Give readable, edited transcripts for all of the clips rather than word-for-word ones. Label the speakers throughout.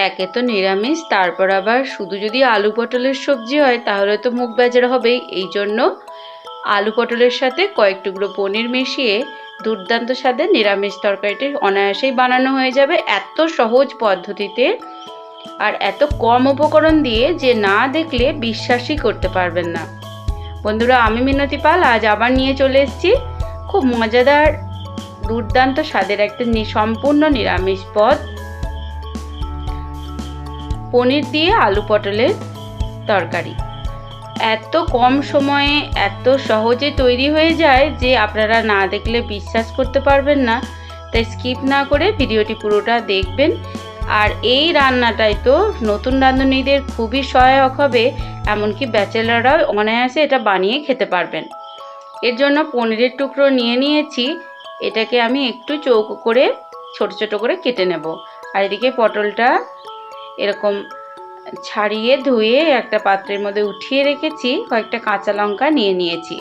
Speaker 1: একে তো নিরামিষ, তারপর আবার শুধু যদি আলু পটলের সবজি হয় তাহলে তো মুখ বেজার হবেই। এই জন্য আলু পটলের সাথে কয়েক টুকরো পনির মিশিয়ে দুর্দান্ত স্বাদের নিরামিষ তরকারিটি অনায়াসেই বানানো হয়ে যাবে এত সহজ পদ্ধতিতে আর এত কম উপকরণ দিয়ে যে না দেখলে বিশ্বাসই করতে পারবেন না। বন্ধুরা, আমি মিনতি পাল আজ আবার নিয়ে চলে এসেছি খুব মজাদার দুর্দান্ত স্বাদের একটা সম্পূর্ণ নিরামিষ পদ, পনির দিয়ে আলু পটলের তরকারি। এত কম সময়ে এত সহজে তৈরি হয়ে যায় যে আপনারা না দেখলে বিশ্বাস করতে পারবেন না। তাই স্কিপ না করে ভিডিওটি পুরোটা দেখবেন। আর এই রান্নাটাই তো নতুন রাঁধুনিদের খুবই সহায়ক হবে, এমনকি ব্যাচেলাররাও অনায়াসে এটা বানিয়ে খেতে পারবেন। এর জন্য পনিরের টুকরো নিয়ে নিয়েছি, এটাকে আমি একটু চৌকো করে ছোট ছোট করে কেটে নেব। আর এদিকে পটলটা এরকম ছাড়িয়ে ধুয়ে একটা পাত্রের মধ্যে উঠিয়ে রেখেছি। কয়েকটা কাঁচা লঙ্কা নিয়ে নিয়েছি।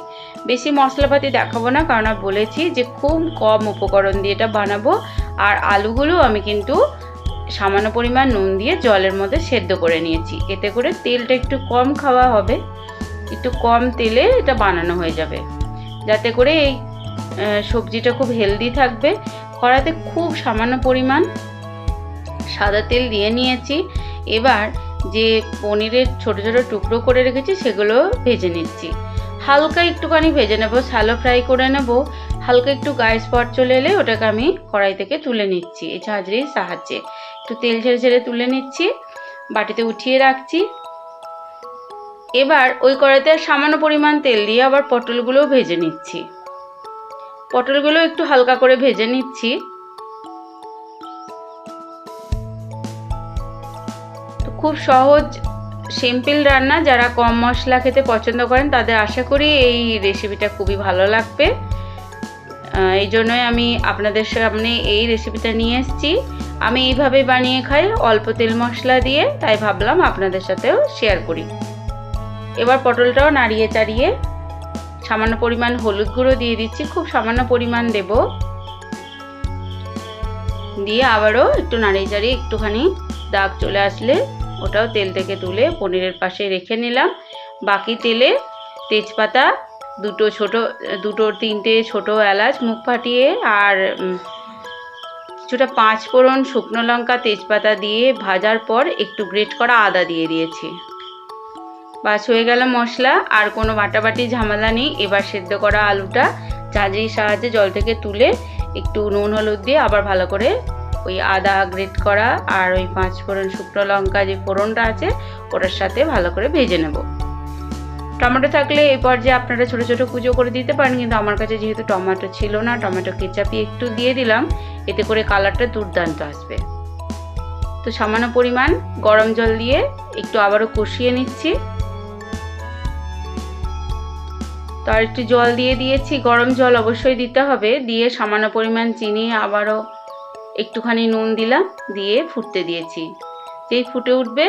Speaker 1: বেশি মশলাপাতি দেখাবো না, কারণ বলেছি যে খুব কম উপকরণ দিয়ে এটা বানাবো। আর আলুগুলো আমি কিন্তু সামান্য পরিমাণ নুন দিয়ে জলের মধ্যে সেদ্ধ করে নিয়েছি, এতে করে তেলটা একটু কম খাওয়া হবে, একটু কম তেলে এটা বানানো হয়ে যাবে, যাতে করে এই সবজিটা খুব হেলদি থাকবে। কড়াতে খুব সামান্য পরিমাণ সাদা তেল দিয়ে নিয়েছি। এবার যে পনিরের ছোট ছোট টুকরো করে রেখেছি সেগুলো ভেজে নিচ্ছি। হালকা একটুখানি ভেজে নেব, শ্যালো ফ্রাই করে নেব। হালকা একটু গায়ে স্পট চলে এলে ওটাকে আমি কড়াই থেকে তুলে নিচ্ছি এই ঝাঁঝরির সাহায্যে। একটু তেল ছেড়ে ছেড়ে তুলে নিচ্ছি, বাটিতে উঠিয়ে রাখছি। এবার ওই কড়াইতে সামান্য পরিমাণ তেল দিয়ে আবার পটলগুলোও ভেজে নিচ্ছি। পটলগুলো একটু হালকা করে ভেজে নিচ্ছি। খুব সহজ সিম্পল রান্না, যারা কম মশলা খেতে পছন্দ করেন তাদের আশা করি এই রেসিপিটা খুবই ভালো লাগবে। এই জন্যই আমি আপনাদের সামনে এই রেসিপিটা নিয়ে এসেছি। আমি এইভাবে বানিয়ে খাই অল্প তেল মশলা দিয়ে, তাই ভাবলাম আপনাদের সাথেও শেয়ার করি। এবার পটলটাও নাড়িয়ে চাড়িয়ে সামান্য পরিমাণ হলুদ গুঁড়ো দিয়ে দিচ্ছি, খুব সামান্য পরিমাণ দেব। দিয়ে আবারও একটু নাড়িয়ে চাড়িয়ে একটুখানি দাগ চলে আসলে ওটাও তেল থেকে তুলে পনিরের পাশে রেখে নিলাম। বাকি তেলে তেজপাতা দুটো তিনটে ছোট এলাচ মুখ ফাটিয়ে আর কিছুটা 5 ফোড়ন, শুকনো লঙ্কা, তেজপাতা দিয়ে ভাজার পর একটু গ্রেট করা আদা দিয়ে দিয়েছি। বাস হয়ে গেল মশলা, আর কোনো বাটাবাটি ঝামেলা নেই। এবার সেদ্ধ করা আলুটা ঝাঁঝরির সাহায্যে জল থেকে তুলে একটু নুন হলুদ দিয়ে আবার ভালো করে ওই আদা গ্রেট করা আর ওই 5 ফোড়ন শুকনো লঙ্কা যে ফোড়নটা আছে ওটার সাথে ভালো করে ভেজে নেব। টমেটো থাকলে এই পর্যায়ে আপনারা ছোটো ছোটো কুচো করে দিতে পারেন, কিন্তু আমার কাছে যেহেতু টমেটো ছিল না, টমেটো কেচাপি একটু দিয়ে দিলাম, এতে করে কালারটা দুর্দান্ত আসবে। তো সামান্য পরিমাণ গরম জল দিয়ে একটু আবারও কষিয়ে নিচ্ছি। তো আর একটু জল দিয়ে দিয়েছি, গরম জল অবশ্যই দিতে হবে। দিয়ে সামান্য পরিমাণ চিনি, আবারও একটুখানি নুন দিলাম, দিয়ে ফুটতে দিয়েছি। যেই ফুটে উঠবে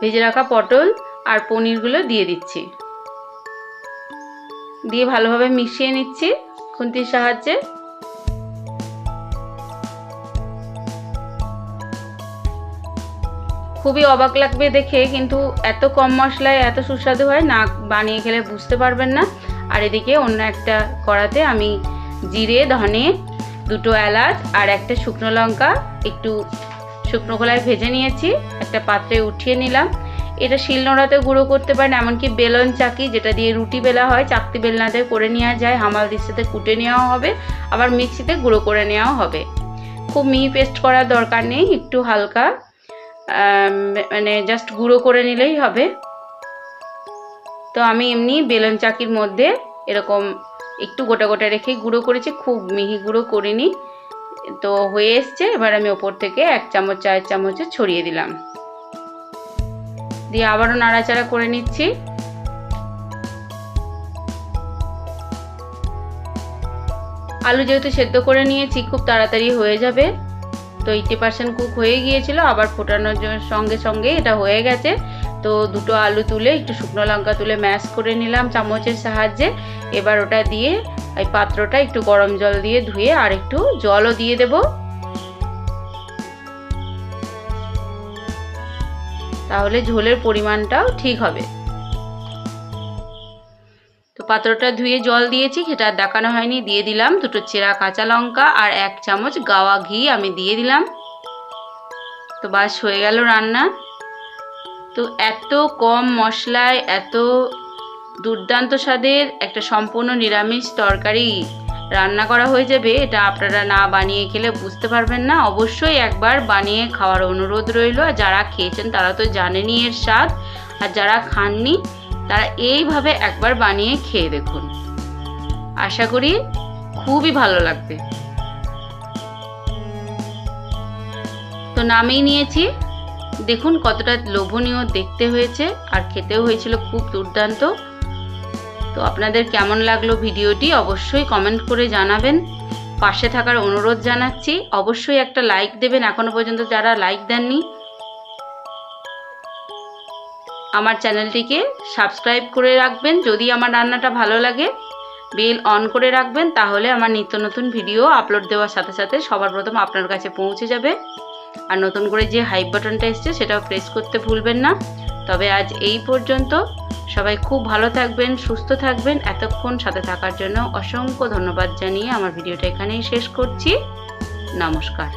Speaker 1: ভেজে রাখা পটল আর পনিরগুলো দিয়ে দিচ্ছি, দিয়ে ভালোভাবে মিশিয়ে নিচ্ছি খুন্তির সাহায্যে। খুবই অবাক লাগবে দেখে, কিন্তু এত কম মশলায় এত সুস্বাদু হয় না, বানিয়ে খেলে বুঝতে পারবেন না। আর এদিকে অন্য একটা কড়াতে আমি জিরে, ধনে, 2টো এলাচ আর একটা শুকনো লঙ্কা একটু শুকনো খোলায় ভেজে নিয়েছি, একটা পাত্রে উঠিয়ে নিলাম। এটা শিলনোড়াতে গুঁড়ো করতে পারেন, এমনকি বেলন চাকি যেটা দিয়ে রুটি বেলা হয়, চাকতি বেলনাতে করে নেওয়া যায়, হামালদিস্তাতে কুটে নেওয়া হবে, আবার মিক্সিতে গুঁড়ো করে নেওয়া হবে। খুব মিহি পেস্ট করার দরকার নেই, একটু হালকা মানে জাস্ট গুঁড়ো করে নিলেই হবে। তো আমি এমনি বেলন চাকির মধ্যে এরকম একটু গোটা গোটা রেখে গুঁড়ো করেছি, খুব মিহি গুঁড়ো করিনি। তো হয়ে এসছে। এবার আমি ওপর থেকে 1 চামচ 4 চামচে ছড়িয়ে দিলাম, দিয়ে আবারও নাড়াচাড়া করে নিচ্ছি। আলু যেহেতু সেদ্ধ করে নিয়েছি খুব তাড়াতাড়ি হয়ে যাবে, তো 80% কুক হয়ে গিয়েছিল, আবার ফোটানোর সঙ্গে সঙ্গে এটা হয়ে গেছে। তো 2টো আলু তুলে একটু শুকনো লঙ্কা তুলে ম্যাশ করে নিলাম চামচের সাহায্যে। এবার ওটা দিয়ে এই পাত্রটা একটু গরম জল দিয়ে ধুয়ে আর একটু জলও দিয়ে দেব। তাহলে ঝোলের পরিমাণটাও ঠিক হবে। তো পাত্রটা ধুয়ে জল দিয়েছি, সেটা দেখানো হয়নি, দিয়ে দিলাম 2টো চেরা কাঁচা লঙ্কা আর 1 চামচ গাওয়া ঘি আমি দিয়ে দিলাম। তো বাস হয়ে গেল রান্না। তো এত কম মশলায় এত দুর্দান্ত স্বাদের একটা সম্পূর্ণ নিরামিষ তরকারি রান্না করা হয়ে যাবে, এটা আপনারা না বানিয়ে খেলে বুঝতে পারবেন না। অবশ্যই একবার বানিয়ে খাওয়ার অনুরোধ রইল। আর যারা খেয়েছেন তারা তো জানেনই এর স্বাদ, আর যারা খাননি তারা এইভাবে একবার বানিয়ে খেয়ে দেখুন, আশা করি খুবই ভালো লাগবে। তো নামিয়ে নিয়েছি, দেখুন কতটা লোভনীয় দেখতে হয়েছে আর খেতেও হয়েছিল খুব দুর্দান্ত। তো আপনাদের কেমন লাগলো ভিডিওটি অবশ্যই কমেন্ট করে জানাবেন, পাশে থাকার অনুরোধ জানাচ্ছি। অবশ্যই একটা লাইক দেবেন এখনো পর্যন্ত যারা লাইক দেননি। আমার চ্যানেলটিকে সাবস্ক্রাইব করে রাখবেন, যদি আমার রান্নাটা ভালো লাগে বেল অন করে রাখবেন, তাহলে আমার নিত্য নতুন ভিডিও আপলোড দেওয়ার সাথে সাথে সবার প্রথম আপনার কাছে পৌঁছে যাবে। আর নতুন করে যে হাইপ বাটনটা এসছে সেটাও প্রেস করতে ভুলবেন না। তবে আজ এই পর্যন্ত, সবাই খুব ভালো থাকবেন, সুস্থ থাকবেন। এতক্ষণ সাথে থাকার জন্য অসংখ্য ধন্যবাদ জানিয়ে আমার ভিডিওটা এখানেই শেষ করছি। নমস্কার।